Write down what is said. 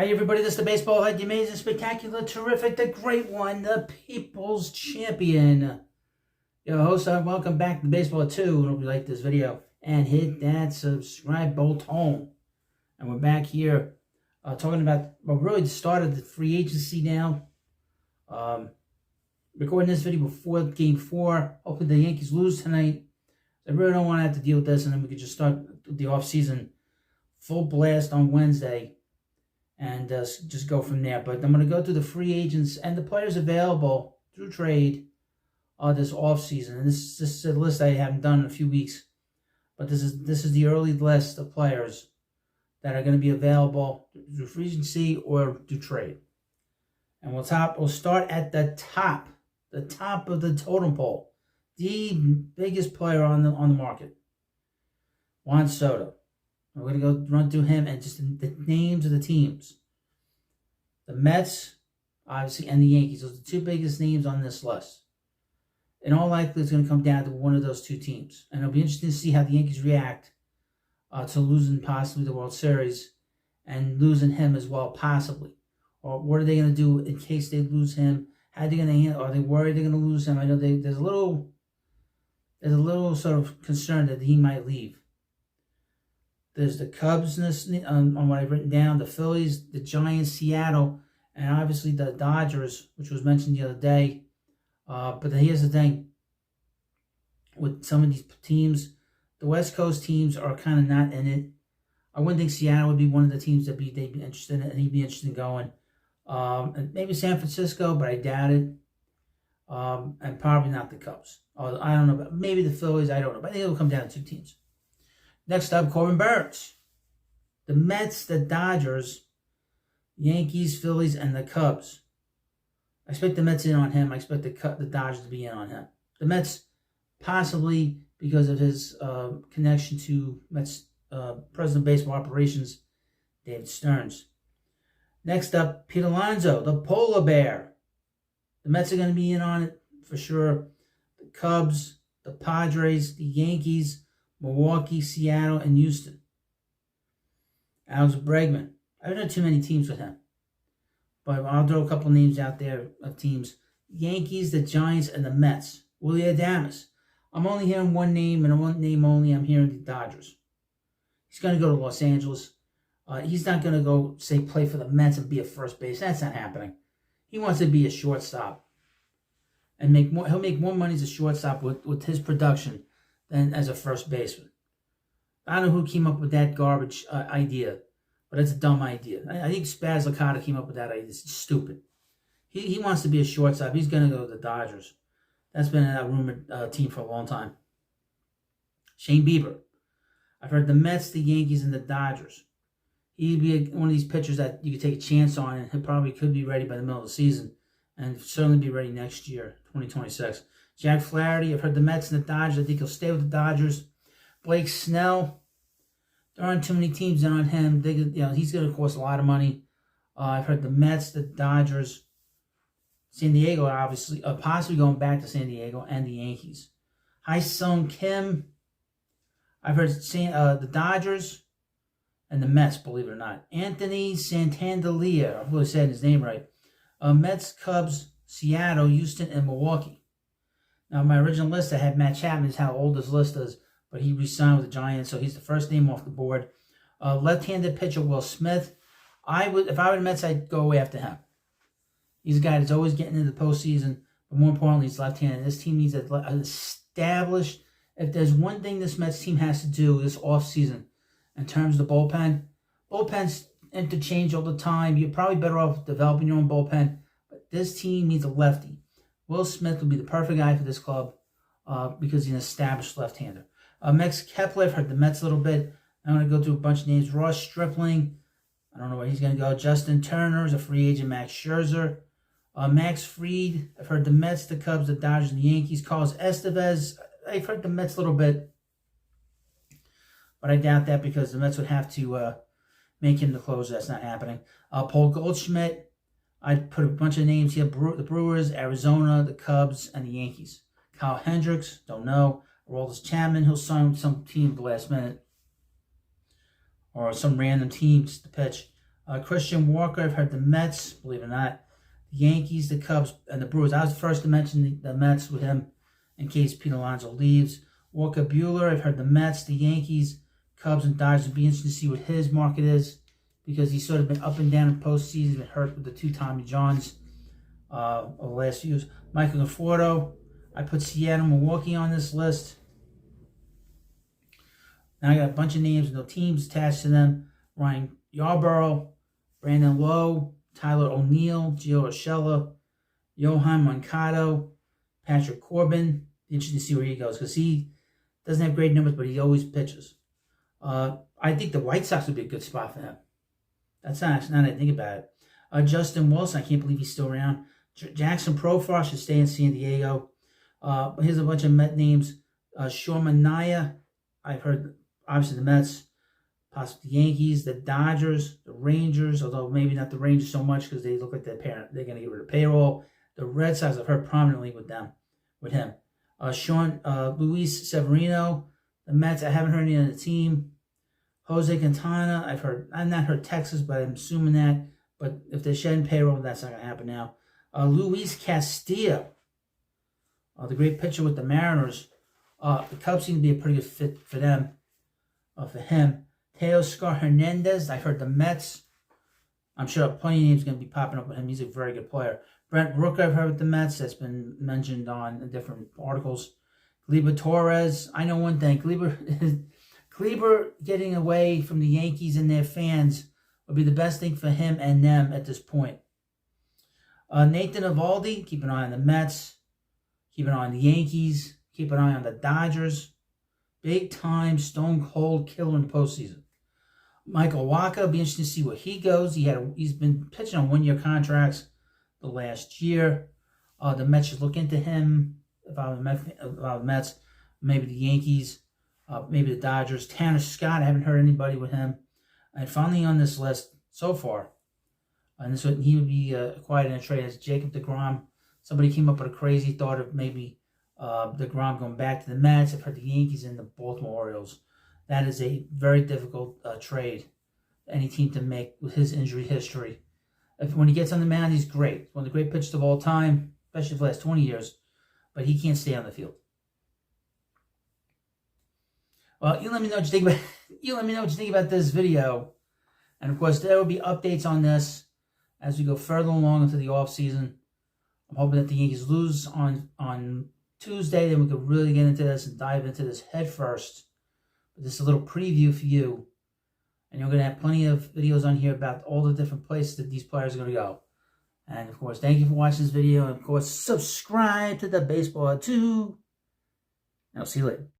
Hi everybody, this is the Baseball Head, the amazing, spectacular, terrific, the great one, the People's Champion. Your host, welcome back to Baseball 2. I hope you like this video. And hit that subscribe button. And we're back here talking about, well, really the start of the free agency now. Recording this video before Game 4. Hopefully the Yankees lose tonight. I really don't want to have to deal with this, and then we could just start the offseason full blast on Wednesday. And just go from there. But I'm going to go through the free agents and the players available through trade this offseason. And this is a list I haven't done in a few weeks. But this is the early list of players that are going to be available through free agency or through trade. And we'll start at the top of the totem pole. The biggest player on the market, Juan Soto. We're going to go run through him and just the names of the teams. The Mets, obviously, and the Yankees. Those are the two biggest names on this list. In all likelihood, it's going to come down to one of those two teams. And it'll be interesting to see how the Yankees react to losing possibly the World Series and losing him as well, possibly. Or what are they going to do in case they lose him? How are they going to handle? Are they worried they're going to lose him? I know there's a little sort of concern that he might leave. There's the Cubs on what I've written down, the Phillies, the Giants, Seattle, and obviously the Dodgers, which was mentioned the other day. But here's the thing. With some of these teams, the West Coast teams are kind of not in it. I wouldn't think Seattle would be one of the teams they'd be interested in, and he'd be interested in going. And maybe San Francisco, but I doubt it. And probably not the Cubs. I don't know. But maybe the Phillies, I don't know. But I think it'll come down to two teams. Next up, Corbin. The Mets, the Dodgers, Yankees, Phillies, and the Cubs. I expect the Mets in on him. I expect the Dodgers to be in on him. The Mets, possibly because of his connection to Mets President of Baseball Operations, David Stearns. Next up, Pete Alonso, the Polar Bear. The Mets are going to be in on it for sure. The Cubs, the Padres, the Yankees, Milwaukee, Seattle, and Houston. Alex Bregman. I haven't done too many teams with him. But I'll throw a couple names out there of teams. Yankees, the Giants, and the Mets. Willie Adames. I'm only hearing one name, and one name only. I'm hearing the Dodgers. He's going to go to Los Angeles. He's not going to go, say, play for the Mets and be a first base. That's not happening. He wants to be a shortstop. And he'll make more money as a shortstop with his production than as a first baseman. I don't know who came up with that garbage idea, but it's a dumb idea. I think Spaz Licata came up with that idea. It's stupid. He wants to be a shortstop. He's going to go to the Dodgers. That's been a rumored team for a long time. Shane Bieber. I've heard the Mets, the Yankees, and the Dodgers. He'd be one of these pitchers that you could take a chance on, and he probably could be ready by the middle of the season, and certainly be ready next year, 2026. Jack Flaherty, I've heard the Mets and the Dodgers. I think he'll stay with the Dodgers. Blake Snell, there aren't too many teams in on him. He's going to cost a lot of money. I've heard the Mets, the Dodgers, San Diego, obviously, possibly going back to San Diego, and the Yankees. Hai-Sung Kim, I've heard the Dodgers and the Mets, believe it or not. Anthony Santander, I'm really saying his name right. Mets, Cubs, Seattle, Houston, and Milwaukee. Now, my original list, I had Matt Chapman, is how old this list is, but he re-signed with the Giants, so he's the first name off the board. Left-handed pitcher Will Smith. If I were the Mets, I'd go after him. He's a guy that's always getting into the postseason, but more importantly, he's left-handed. This team needs an established. If there's one thing this Mets team has to do this offseason in terms of the bullpen, bullpens interchange all the time. You're probably better off developing your own bullpen, but this team needs a lefty. Will Smith will be the perfect guy for this club because he's an established left-hander. Max Kepler, I've heard the Mets a little bit. I'm going to go through a bunch of names. Ross Stripling, I don't know where he's going to go. Justin Turner is a free agent. Max Scherzer. Max Fried, I've heard the Mets, the Cubs, the Dodgers, and the Yankees. Carlos Estevez, I've heard the Mets a little bit. But I doubt that because the Mets would have to make him the closer. That's not happening. Paul Goldschmidt, I'd put a bunch of names here. The Brewers, Arizona, the Cubs, and the Yankees. Kyle Hendricks, don't know. Aroldis Chapman, he'll sign with some team at the last minute. Or some random teams to pitch. Christian Walker, I've heard the Mets, believe it or not. The Yankees, the Cubs, and the Brewers. I was the first to mention the Mets with him in case Pete Alonso leaves. Walker Buehler, I've heard the Mets, the Yankees, Cubs, and Dodgers. It'll be interesting to see what his market is because he's sort of been up and down in postseason, been hurt with the 2 Tommy Johns over the last few years. Michael Conforto, I put Seattle, Milwaukee on this list. Now I got a bunch of names with no teams attached to them. Ryan Yarborough, Brandon Lowe, Tyler O'Neill, Gio Urshela, Johan Moncada, Patrick Corbin. Interesting to see where he goes because he doesn't have great numbers, but he always pitches. I think the White Sox would be a good spot for him. That's not actually, now that I think about it. Justin Wilson, I can't believe he's still around. Jackson Profar should stay in San Diego. Here's a bunch of Met names. Sean Manaea, I've heard, obviously the Mets, possibly the Yankees, the Dodgers, the Rangers, although maybe not the Rangers so much because they look like they're going to get rid of payroll. The Red Sox, I've heard prominently with him. Luis Severino, the Mets, I haven't heard any on the team. Jose Quintana, I've not heard Texas, but I'm assuming that. But if they're shedding payroll, that's not going to happen now. Luis Castillo, the great pitcher with the Mariners. The Cubs seem to be a pretty good fit for them. For him. Teoscar Hernandez, I've heard the Mets. I'm sure plenty of names going to be popping up with him. He's a very good player. Brent Rooker, I've heard with the Mets. That's been mentioned on different articles. Gleyber Torres, I know one thing. Gleyber getting away from the Yankees and their fans would be the best thing for him and them at this point. Nathan Eovaldi, keep an eye on the Mets. Keep an eye on the Yankees. Keep an eye on the Dodgers. Big time, stone cold killer in the postseason. Michael Wacha, be interesting to see where he goes. He's been pitching on 1-year contracts the last year. The Mets should look into him. If I was the Mets, maybe the Yankees, maybe the Dodgers. Tanner Scott, I haven't heard anybody with him. And finally on this list so far, and he would be acquired in a trade as Jacob deGrom. Somebody came up with a crazy thought of maybe deGrom going back to the Mets. I've heard the Yankees and the Baltimore Orioles. That is a very difficult trade for any team to make with his injury history. When he gets on the mound, he's great. One of the great pitchers of all time, especially for the last 20 years. But he can't stay on the field. Well, you let me know what you think about. You let me know what you think about this video, and of course there will be updates on this as we go further along into the off season. I'm hoping that the Yankees lose on Tuesday, then we could really get into this and dive into this head first. But this is a little preview for you, and you're going to have plenty of videos on here about all the different places that these players are going to go. And of course, thank you for watching this video, and of course, subscribe to the Baseball 2. I'll see you later.